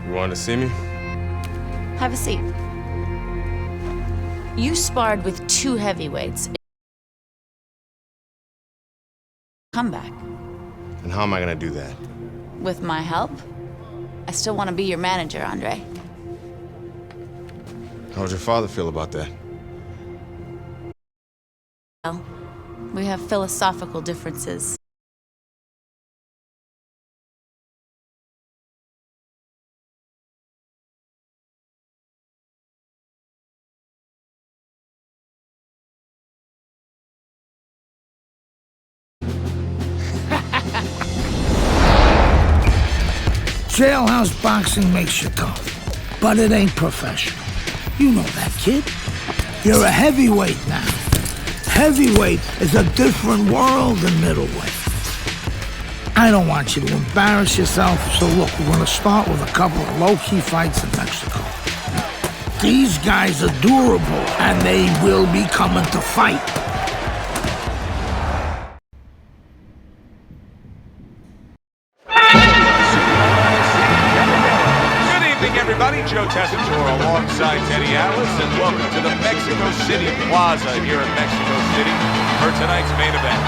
You wanted to see me? Have a seat. You sparred with 2 heavyweights. Comeback. And how am I gonna do that? With my help? I still want to be your manager, Andre. How would your father feel about that? Well, we have philosophical differences. Jailhouse boxing makes you tough, but it ain't professional. You know that, kid. You're a heavyweight now. Heavyweight is a different world than middleweight. I don't want you to embarrass yourself, so look, we're gonna start with a couple of low-key fights in Mexico. These guys are durable, and they will be coming to fight. Everybody, Joe Tessitore alongside Teddy Atlas, and welcome to the Mexico City Plaza here in Mexico City for tonight's main event.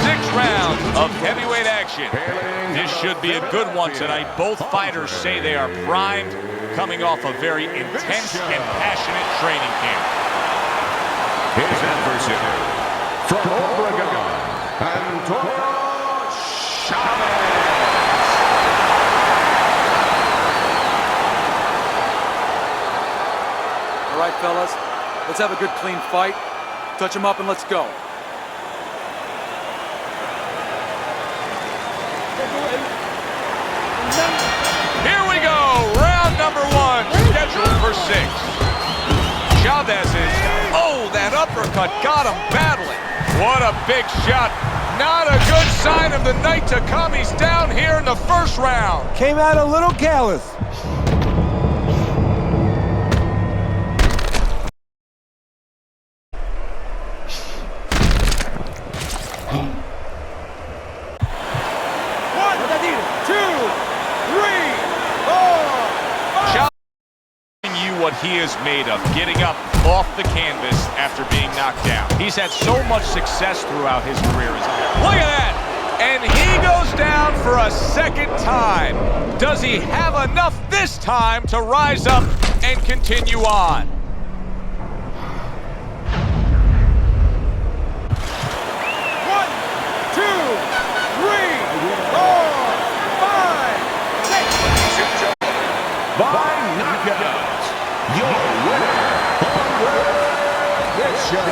6 rounds of heavyweight action. This should be a good one tonight. Both fighters say they are primed, coming off a very intense and passionate training camp. His adversary from Oregon, Antonio Chavez. All right, fellas, let's have a good, clean fight. Touch him up and let's go. Here we go, round number 1, scheduled for 6. Chavez's, that uppercut got him badly. What a big shot. Not a good sign of the night to come. He's down here in the first round. Came out a little careless. What he is made of, getting up off the canvas after being knocked down. He's had so much success throughout his career. Look at that! And he goes down for a second time. Does he have enough this time to rise up and continue on? One, two, three, four, five, six. By knockout. Your winner, Andre Bishop.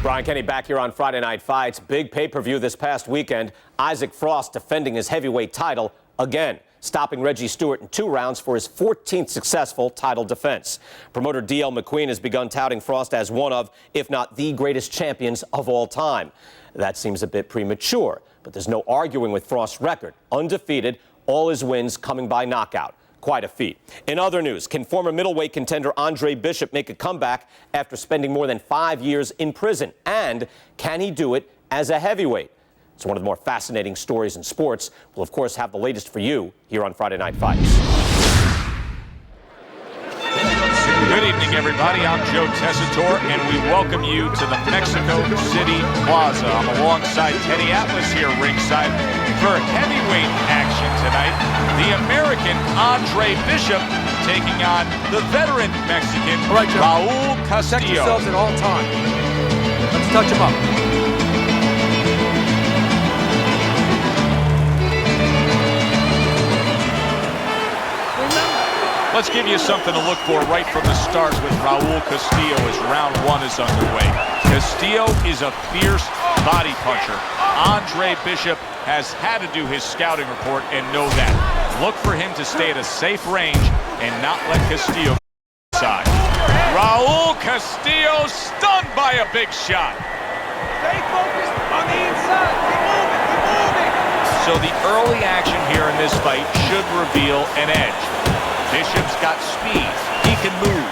Brian Kenny back here on Friday Night Fights. Big pay-per-view this past weekend. Isaac Frost defending his heavyweight title again, stopping Reggie Stewart in 2 rounds for his 14th successful title defense. Promoter D.L. McQueen has begun touting Frost as one of, if not the greatest champions of all time. That seems a bit premature, but there's no arguing with Frost's record. Undefeated, all his wins coming by knockout. Quite a feat. In other news, can former middleweight contender Andre Bishop make a comeback after spending more than 5 years in prison? And can he do it as a heavyweight? It's one of the more fascinating stories in sports. We'll, of course, have the latest for you here on Friday Night Fights. Good evening, everybody. I'm Joe Tessitore, and we welcome you to the Mexico City Plaza. I'm alongside Teddy Atlas here ringside for heavyweight action tonight. The American Andre Bishop taking on the veteran Mexican Raul Castillo. Protect yourselves at all times. Let's touch him up. Let's give you something to look for right from the start with Raul Castillo as round 1 is underway. Castillo is a fierce body puncher. Andre Bishop has had to do his scouting report and know that. Look for him to stay at a safe range and not let Castillo inside. Raul Castillo stunned by a big shot. Stay focused on the inside. Keep moving, keep moving. So the early action here in this fight should reveal an edge. Bishop's got speed. He can move.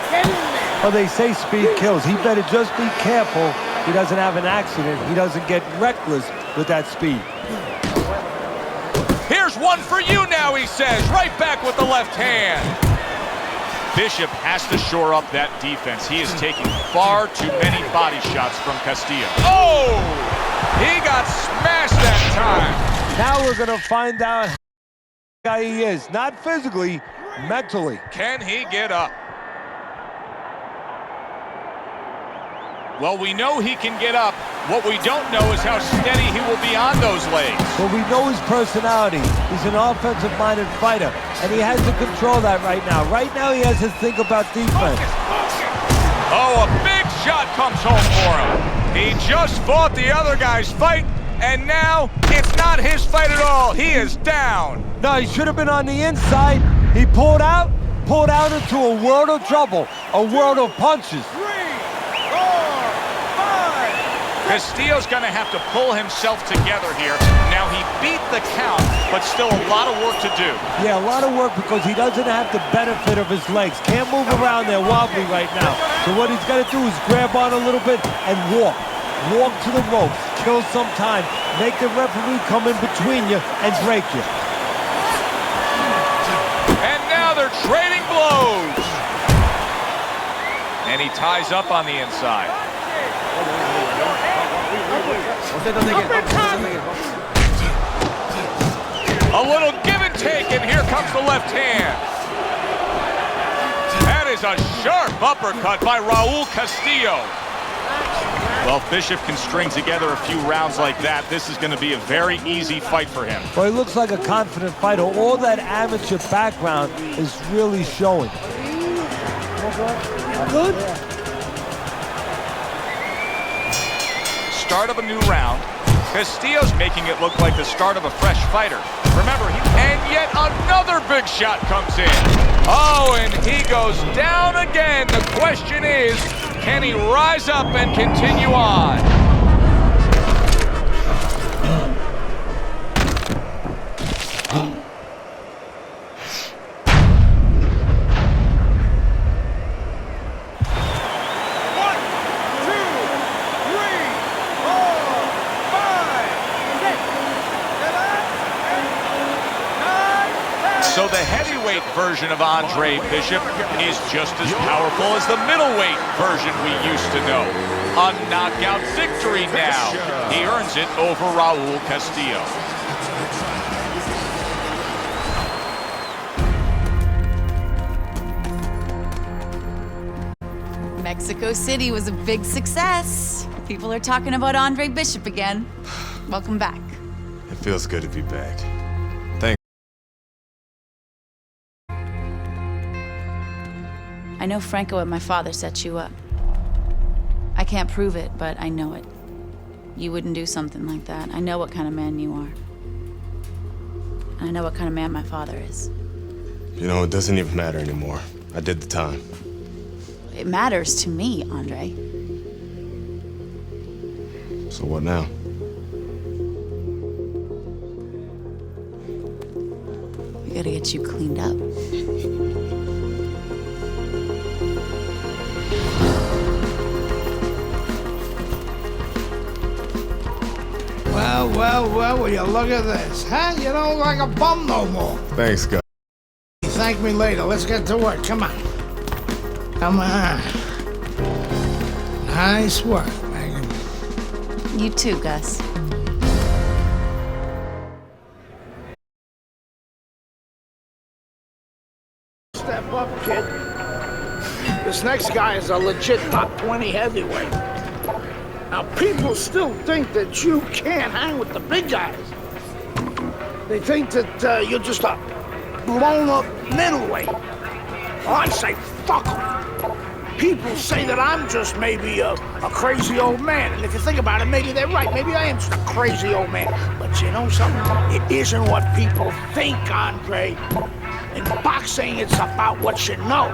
Well, they say speed kills. He better just be careful he doesn't have an accident. He doesn't get reckless with that speed. Here's one for you now, he says. Right back with the left hand. Bishop has to shore up that defense. He is taking far too many body shots from Castillo. Oh! He got smashed that time. Now we're going to find out how guy he is. Not physically, mentally. Can he get up? Well, we know he can get up. What we don't know is how steady he will be on those legs. Well, we know his personality. He's an offensive-minded fighter, and he has to control that right now. Right now, he has to think about defense. Oh, a big shot comes home for him. He just fought the other guy's fight, and now it's not his fight at all. He is down. No, he should have been on the inside. He pulled out into a world of trouble, a world of punches. Castillo's going to have to pull himself together here. Now, he beat the count, but still a lot of work to do. Yeah, a lot of work because he doesn't have the benefit of his legs. Can't move around there wobbly right now. So what he's got to do is grab on a little bit and walk. Walk to the ropes, kill some time, make the referee come in between you and break you. And now they're trading blows. And he ties up on the inside. A little give and take, and here comes the left hand. That is a sharp uppercut by Raul Castillo. Well, if Bishop can string together a few rounds like that, this is going to be a very easy fight for him. Well, he looks like a confident fighter. All that amateur background is really showing. Good. Start of a new round. Castillo's making it look like the start of a fresh fighter. Remember, and yet another big shot comes in. Oh, and he goes down again. The question is, can he rise up and continue on? So the heavyweight version of Andre Bishop is just as powerful as the middleweight version we used to know. A knockout victory now. He earns it over Raul Castillo. Mexico City was a big success. People are talking about Andre Bishop again. Welcome back. It feels good to be back. I know Franco and my father set you up. I can't prove it, but I know it. You wouldn't do something like that. I know what kind of man you are. And I know what kind of man my father is. You know, it doesn't even matter anymore. I did the time. It matters to me, Andre. So what now? We gotta get you cleaned up. Well, will you look at this, huh? You don't look like a bum no more. Thanks, guys. Thank me later. Let's get to work. Come on. Come on. Nice work, Megan. You too, Gus. Step up, kid. This next guy is a legit top 20 heavyweight. Now, people still think that you can't hang with the big guys. They think that you're just a blown-up middleweight. Well, I say, fuck them. People say that I'm just maybe a crazy old man. And if you think about it, maybe they're right. Maybe I am just a crazy old man. But you know something? It isn't what people think, Andre. In boxing, it's about what you know.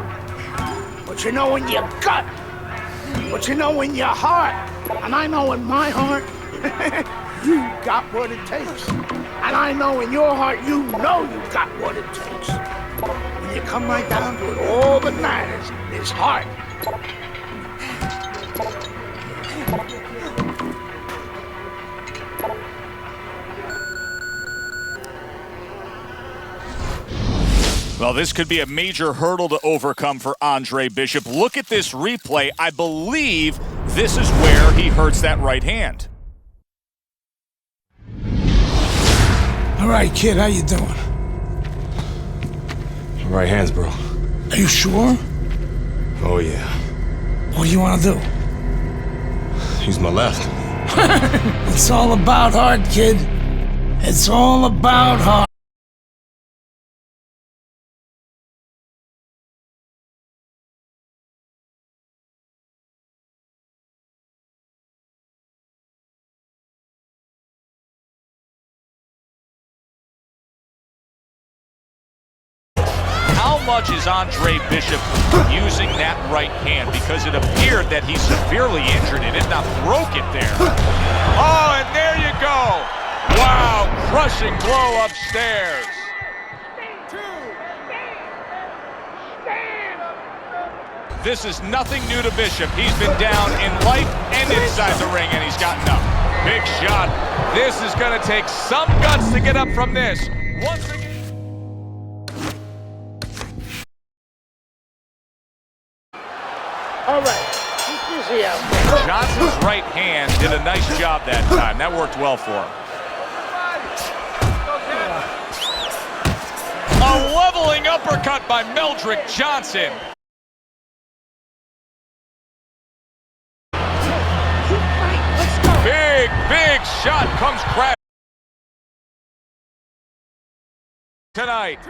What you know in your gut. What you know in your heart. And I know in my heart, you got what it takes. And I know in your heart, you know you got what it takes. When you come right down to it, all that matters is heart. Well, this could be a major hurdle to overcome for Andre Bishop. Look at this replay. I believe this is where he hurts that right hand. All right, kid, how you doing? Right hands, bro. Are you sure? Oh, yeah. What do you want to do? Use my left. It's all about heart, kid. It's all about heart. How much is Andre Bishop using that right hand? Because it appeared that he severely injured it, if not broke it there. Oh, and there you go. Wow, crushing blow upstairs. This is nothing new to Bishop. He's been down in life and inside the ring, and he's gotten up. Big shot. This is going to take some guts to get up from this. Once again. All right, keep busy out there. Johnson's right hand did a nice job that time. That worked well for him. A leveling uppercut by Meldrick Johnson. Big shot comes crashing tonight.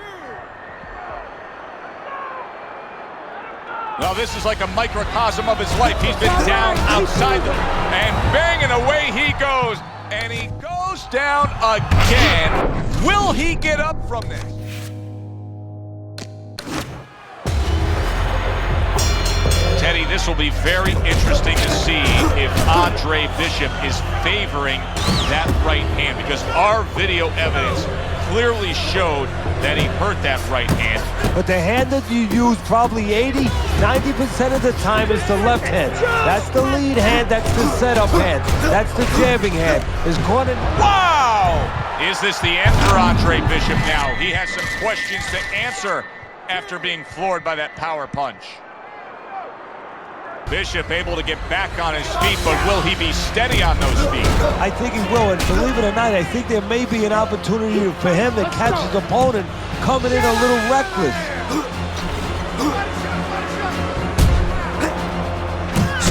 Well, this is like a microcosm of his life. He's been down outside and banging away he goes. And he goes down again. Will he get up from this? Teddy, this will be very interesting to see if Andre Bishop is favoring that right hand, because our video evidence clearly showed that he hurt that right hand. But the hand that you use probably 90% of the time is the left hand. That's the lead hand, that's the setup hand, that's the jabbing hand. Is caught in. Wow! Is this the end for Andre Bishop now? He has some questions to answer after being floored by that power punch. Bishop able to get back on his feet, but will he be steady on those feet? I think he will, and believe it or not, I think there may be an opportunity for him to catch his opponent coming in a little reckless.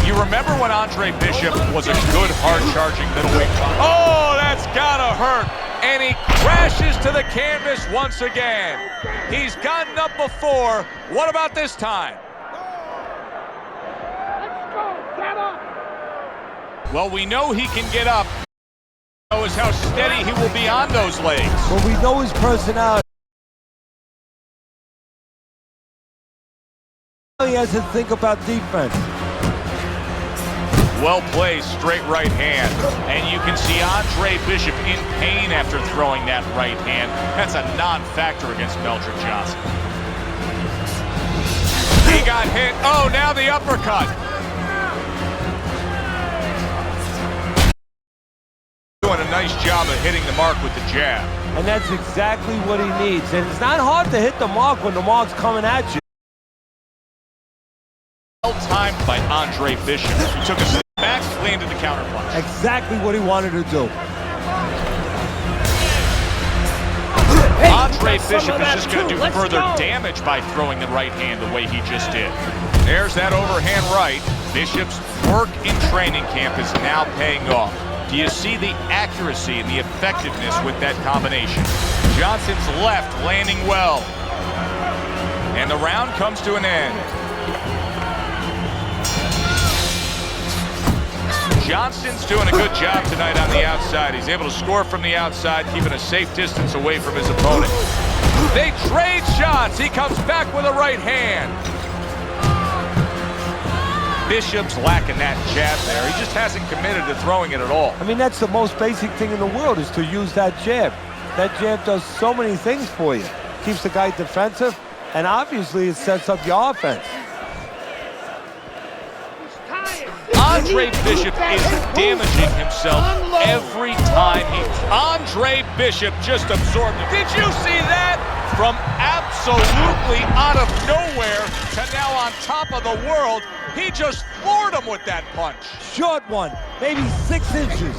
You remember when Andre Bishop was a good, hard-charging middleweight? Oh, that's gotta hurt! And he crashes to the canvas once again. He's gotten up before. What about this time? Well, we know he can get up. Knows how steady he will be on those legs. Well, we know his personality. He has to think about defense. Well placed, straight right hand. And you can see Andre Bishop in pain after throwing that right hand. That's a non-factor against Meldrick Johnson. He got hit. Oh, now the uppercut. Doing a nice job of hitting the mark with the jab. And that's exactly what he needs. And it's not hard to hit the mark when the mark's coming at you. Well timed by Andre Bishop. He took a step back, landed the counter punch. Exactly what he wanted to do. Andre Bishop is just going to do further damage by throwing the right hand the way he just did. There's that overhand right. Bishop's work in training camp is now paying off. Do you see the accuracy and the effectiveness with that combination? Johnson's left landing well. And the round comes to an end. Johnson's doing a good job tonight on the outside. He's able to score from the outside, keeping a safe distance away from his opponent. They trade shots. He comes back with a right hand. Bishop's lacking that jab there. He just hasn't committed to throwing it at all. I mean, that's the most basic thing in the world, is to use that jab. That jab does so many things for you. Keeps the guy defensive, and obviously it sets up your offense. Andre Bishop is damaging himself every time he... Andre Bishop just absorbed it. Did you see that? From absolutely out of nowhere to now on top of the world, he just floored him with that punch. Short one, maybe 6 inches.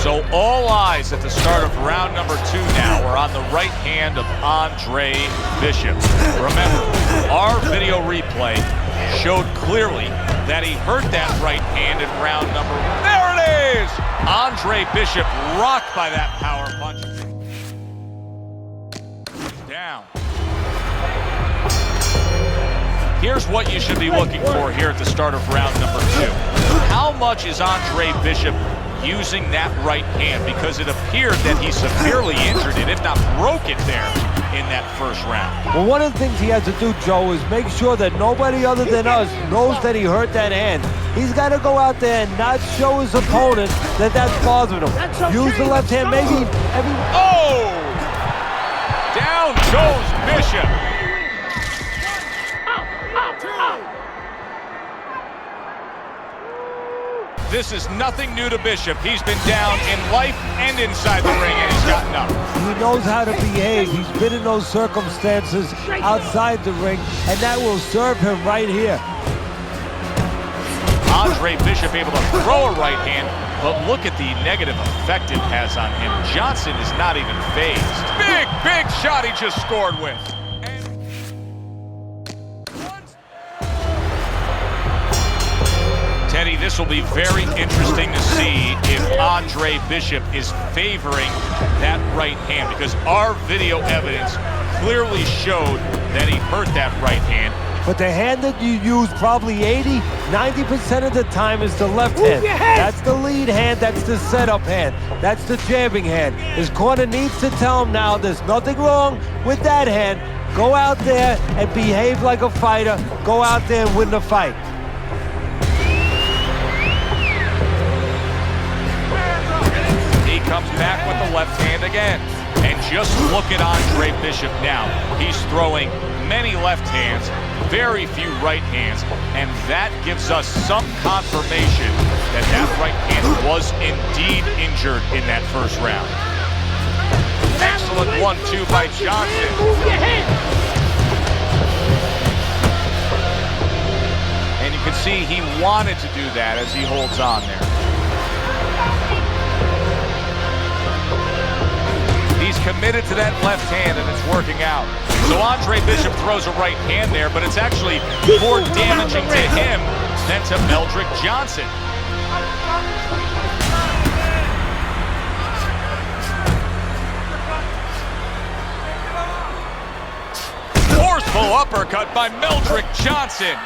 So all eyes at the start of round number 2 now are on the right hand of Andre Bishop. Remember, our video replay showed clearly that he hurt that right hand in round number 1. There it is! Andre Bishop rocked by that power punch. Down. Here's what you should be looking for here at the start of round number 2. How much is Andre Bishop using that right hand? Because it appeared that he severely injured it, if not broke it there in that first round. Well, one of the things he has to do, Joe, is make sure that nobody other than us knows that he hurt that hand. He's got to go out there and not show his opponent that that's bothering him. Use the left hand, maybe every... Oh! Down goes Bishop. This is nothing new to Bishop. He's been down in life and inside the ring, and he's gotten up. He knows how to behave. He's been in those circumstances outside the ring, and that will serve him right here. Andre Bishop able to throw a right hand, but look at the negative effect it has on him. Johnson is not even phased. Big shot he just scored with. Teddy, this will be very interesting to see if Andre Bishop is favoring that right hand, because our video evidence clearly showed that he hurt that right hand. But the hand that you use probably 80–90% of the time is the left hand. That's the lead hand, that's the setup hand, that's the jabbing hand. His corner needs to tell him now there's nothing wrong with that hand. Go out there and behave like a fighter. Go out there and win the fight. Comes back with the left hand again. And just look at Andre Bishop now. He's throwing many left hands, very few right hands, and that gives us some confirmation that that right hand was indeed injured in that first round. Excellent 1-2 by Johnson. And you can see he wanted to do that as he holds on there. He's committed to that left hand, and it's working out. So Andre Bishop throws a right hand there, but it's actually more damaging to him than to Meldrick Johnson. Forceful uppercut by Meldrick Johnson.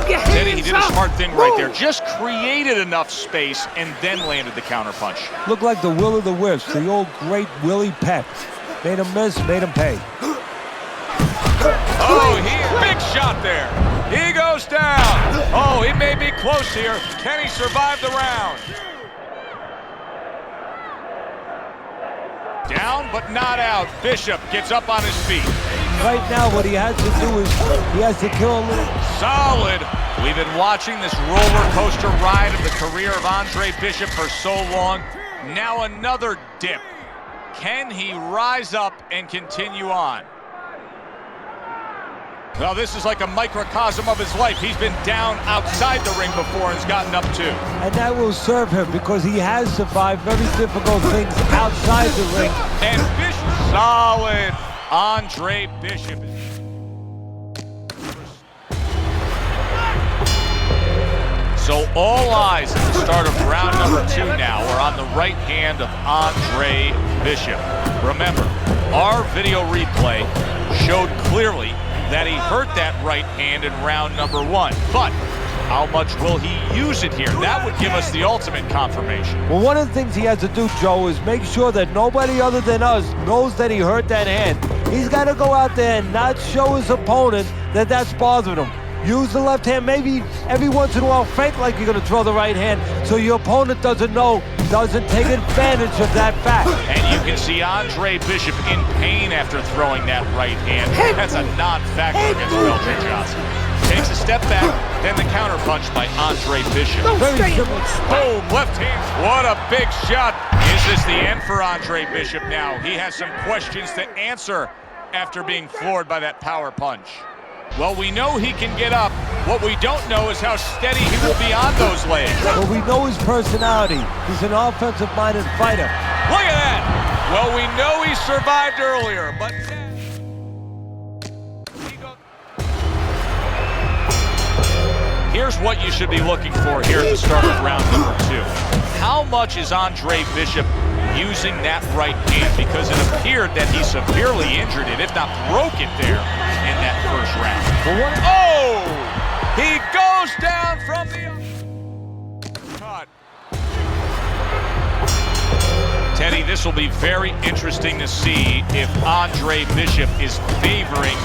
Teddy, he did a smart thing right there. Just created enough space and then landed the counter punch. Looked like the will of the wisps, the old great Willie Peck. Made him miss, made him pay. Oh, big shot there. He goes down. Oh, he may be close here. Can he survive the round? Down, but not out. Bishop gets up on his feet. Right now, what he has to do is he has to kill a little. Solid. We've been watching this roller coaster ride of the career of Andre Bishop for so long. Now another dip. Can he rise up and continue on? Well, this is like a microcosm of his life. He's been down outside the ring before and has gotten up too. And that will serve him because he has survived very difficult things outside the ring. And Bishop, solid. Andre Bishop. So all eyes at the start of round number 2 now are on the right hand of Andre Bishop. Remember, our video replay showed clearly that he hurt that right hand in round number 1. But how much will he use it here? That would give us the ultimate confirmation. Well, one of the things he has to do, Joe, is make sure that nobody other than us knows that he hurt that hand. He's got to go out there and not show his opponent that that's bothering him. Use the left hand, maybe every once in a while fake like you're going to throw the right hand so your opponent doesn't know, doesn't take advantage of that fact. And you can see Andre Bishop in pain after throwing that right hand. That's a non-factor against Meldrick Johnson. Takes a step back, then the counter punch by Andre Bishop. Very simple. Boom, left hand. What a big shot. Is this the end for Andre Bishop now? He has some questions to answer after being floored by that power punch. Well, we know he can get up. What we don't know is how steady he will be on those legs. Well, we know his personality. He's an offensive-minded fighter. Look at that. Well, we know he survived earlier, but... Here's what you should be looking for here at the start of round number 2. How much is Andre Bishop using that right hand? Because it appeared that he severely injured it, if not broke it there in that first round. Oh! He goes down from the cut. Teddy, this will be very interesting to see if Andre Bishop is favoring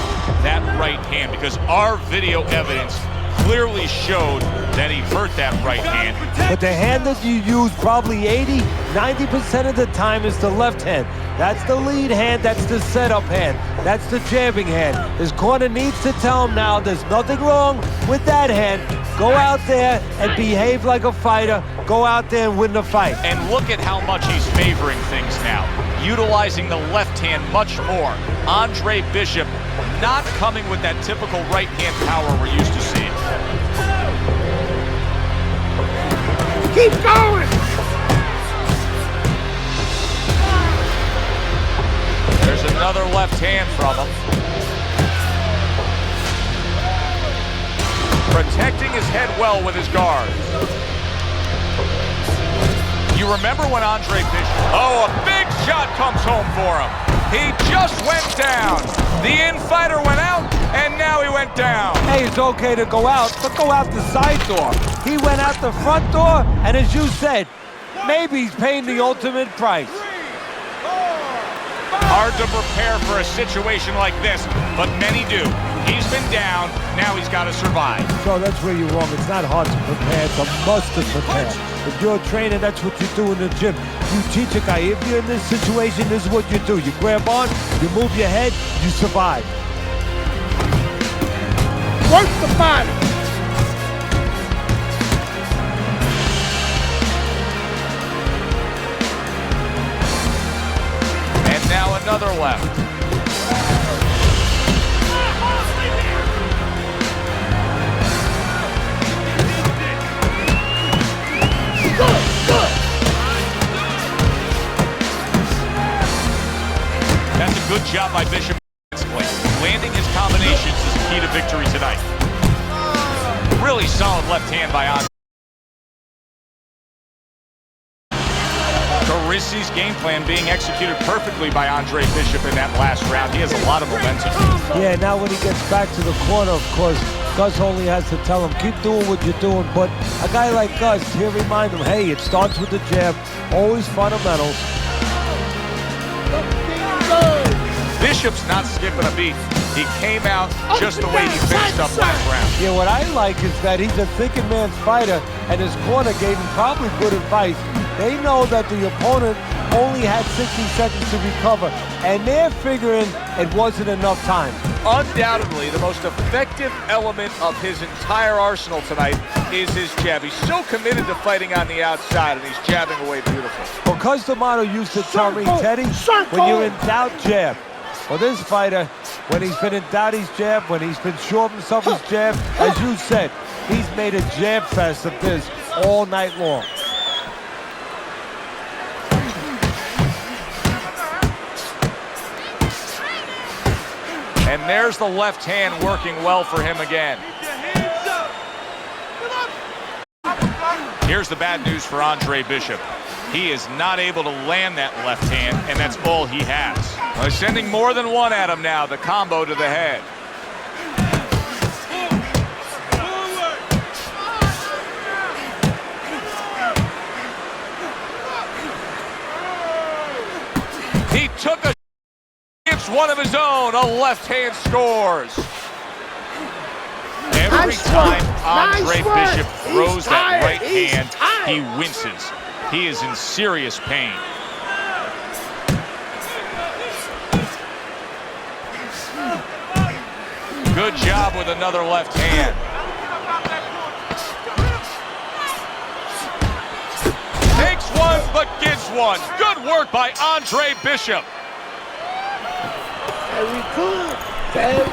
that right hand, because our video evidence clearly showed that he hurt that right hand. But the hand that you use probably 80–90% of the time is the left hand. That's the lead hand, that's the setup hand, that's the jabbing hand. His corner needs to tell him now there's nothing wrong with that hand. Go out there and behave like a fighter. Go out there and win the fight. And look at how much he's favoring things now, utilizing the left hand much more. Andre Bishop not coming with that typical right hand power we're used to seeing. Keep going! There's another left hand from him. Protecting his head well with his guard. You remember when Andre Bishop... Oh, a big shot comes home for him. He just went down. The in-fighter went out, and now he went down. Hey, it's okay to go out, but go out the side door. He went out the front door, and as you said, maybe he's paying the ultimate price. Hard to prepare for a situation like this, but many do. He's been down, now he's got to survive. So that's where you're wrong. It's not hard to prepare, it's a must to prepare. If you're a trainer, that's what you do in the gym. You teach a guy, if you're in this situation, this is what you do. You grab on, you move your head, you survive. Work the body! And now another left. That's a good job by Bishop. Landing his combinations is the key to victory tonight. Really solid left hand by Andre. Carisi's game plan being executed perfectly by Andre Bishop in that last round. He has a lot of momentum. Yeah, now when he gets back to the corner, of course, Gus only has to tell him, keep doing what you're doing. But a guy like Gus, he'll remind him, hey, it starts with the jab, always fundamentals. Bishop's not skipping a beat. He came out just the way he finished up last round. Yeah, what I like is that he's a thinking man's fighter, and his corner gave him probably good advice. They know that the opponent only had 60 seconds to recover, and they're figuring it wasn't enough time. Undoubtedly, the most effective element of his entire arsenal tonight is his jab. He's so committed to fighting on the outside, and he's jabbing away beautifully. Because D'Amato used to tell me, Teddy, when you're in doubt, jab. Well, this fighter, when he's been in doubt, he's jab. When he's been sure of himself, he's jab. As you said, he's made a jab fest of this all night long. And there's the left hand working well for him again. Here's the bad news for Andre Bishop. He is not able to land that left hand, and that's all he has. They're sending more than one at him now, the combo to the head. He took a gives one of his own, a left hand scores. Every time Andre Bishop throws that right hand, he winces. He is in serious pain. Good job with another left hand. Takes one, but gives one. Good work by Andre Bishop. Very good. Very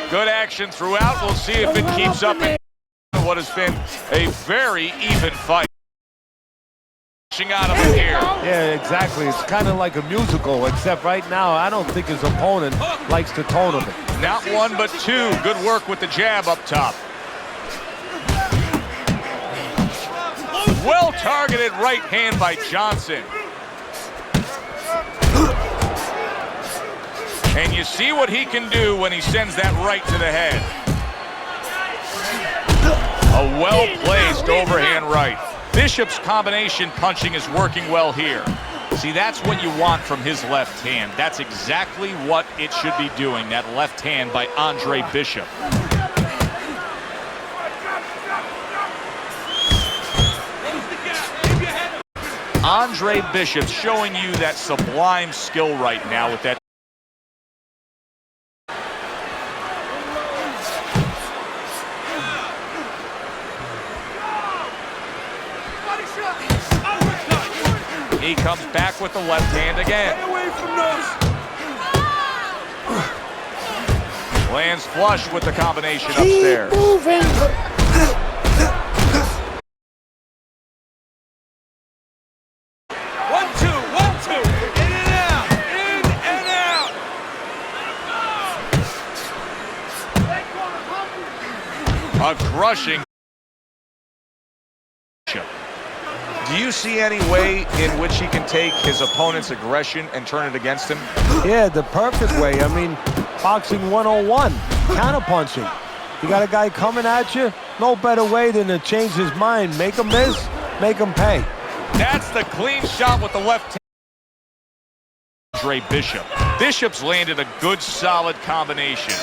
Good action throughout. We'll see if it keeps up in what has been a very even fight. Out of it here. Yeah, exactly. It's kind of like a musical, except right now I don't think his opponent likes the tone of it. Not one, but two. Good work with the jab up top. Well-targeted right hand by Johnson. And you see what he can do when he sends that right to the head. A well-placed overhand right. Bishop's combination punching is working well here. See, that's what you want from his left hand. That's exactly what it should be doing, that left hand by Andre Bishop. Andre Bishop showing you that sublime skill right now with that. He comes back with the left hand again. Stay away from those. Lands flush with the combination upstairs. moving. 1-2, 1-2. In and out. In and out. A crushing. Do you see any way in which he can take his opponent's aggression and turn it against him? Yeah, the perfect way. I mean, boxing 101, counterpunching. You got a guy coming at you, no better way than to change his mind. Make him miss, make him pay. That's the clean shot with the left hand. Andre Bishop. Bishop's landed a good, solid combination.